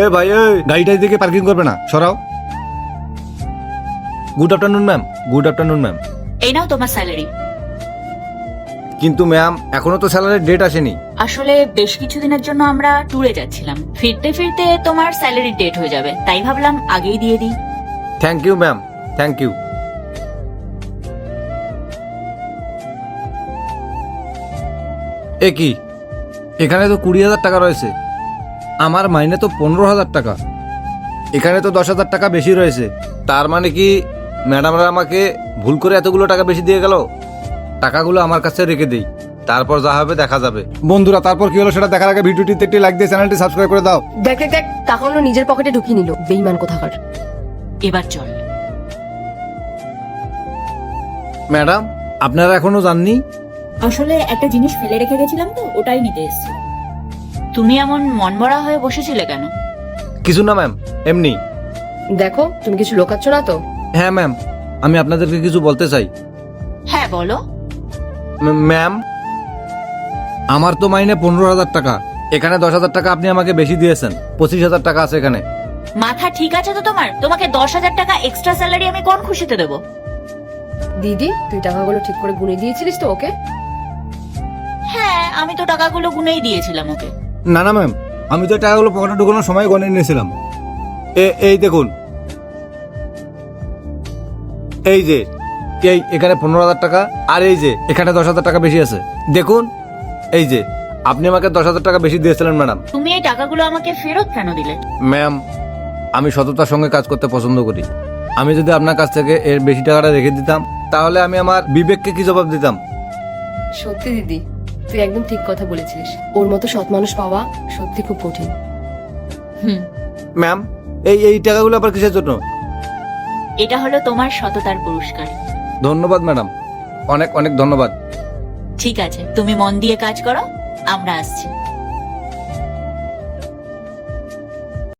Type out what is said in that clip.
এ ভাই গাড়িটা দিকে পার্কিং করবে না, সরাও। Good afternoon ma'am. Good afternoon ma'am. এই নাও তোমার স্যালারি। কিন্তু ম্যাম এখনো তো স্যালারির ডেট আসেনি। আসলে বেশ কিছুদিনের জন্য আমরা ট্যুরে যাচ্ছিলাম, ফিরতে ফিরতে তোমার স্যালারির ডেট হয়ে যাবে, তাই ভাবলাম আগেই দিয়ে দিই। Thank you ma'am, thank you. এ কি, এখানে তো 20,000 টাকা রয়েছে, আমার মাইনে তো 15,000 টাকা, এখানে তো 10,000 টাকা বেশি রয়েছে। তার মানে কি ম্যাডামরা আমাকে ভুল করে এতগুলো টাকা বেশি দিয়ে গেল? টাকাগুলো আমার কাছে রেখে দেই, তারপর যা হবে দেখা যাবে। বন্ধুরা, তারপর কি হলো সেটা দেখার আগে ভিডিওটিতে একটি লাইক দিয়ে চ্যানেলটি সাবস্ক্রাইব করে দাও। দেখ দেখ দেখ, টাকাগুলো নিজের পকেটে ঢুকিয়ে নিল, বেঈমান কোথাকার। এবার চল। ম্যাডাম, আপনারা এখনো জাননি? আসলে একটা জিনিস ফেলে রেখে গেছিলাম তো, ওটাই নিতে এসেছি। তুমি এমন মনমরা হয়ে বসেছিলে কেন? কিছু না ম্যাম, এমনি। দেখো, তুমি কিছু লোকাচ্ছ না তো? হ্যাঁ ম্যাম, আমি আপনাদেরকে কিছু বলতে চাই। হ্যাঁ বলো। ম্যাম, আমার তো মাইনে 15,000 টাকা, এখানে 10,000 টাকা আপনি আমাকে বেশি দিয়েছেন, 25,000 টাকা আছে এখানে। মাথা ঠিক আছে তো তোমার? তোমাকে 10,000 টাকা এক্সট্রা স্যালারি আমি কোন খুশিতে দেবো? দিদি, তুই টাকাগুলো ঠিক করে গুনে দিয়েছিলিস তো ওকে? হ্যাঁ, আমি তো টাকাগুলো গুনেই দিয়েছিলাম ওকে। না না ম্যাম, আমি তো টাকাগুলো পকেটে ঢুকানোর সময় গনে নিয়েছিলাম। এই দেখুন, এই যে এখানে 15,000 টাকা, আর এই যে এখানে 10,000 টাকা বেশি আছে। দেখুন, এই যে আপনি আমাকে 10,000 টাকা বেশি দিয়েছিলেন ম্যাডাম। তুমি এই টাকাগুলো আমাকে ফেরত কেন দিলে? ম্যাম, আমি সততার সঙ্গে কাজ করতে পছন্দ করি। আমি যদি আপনার কাছ থেকে এর বেশি টাকাটা রেখে দিতাম, তাহলে আমি আমার বিবেককে কি জবাব দিতাম? সত্যি দিদি, তুই একদম ঠিক কথা বলেছিস। ওর মতো সৎ মানুষ পাওয়া সত্যি খুব কঠিন। ম্যাম, এই টাকাগুলো আবার কিসের জন্য? এটা হলো তোমার সততার পুরস্কার। ধন্যবাদ ম্যাডাম, অনেক অনেক ধন্যবাদ। ঠিক আছে, তুমি মন দিয়ে কাজ করো, আমরা আসছি।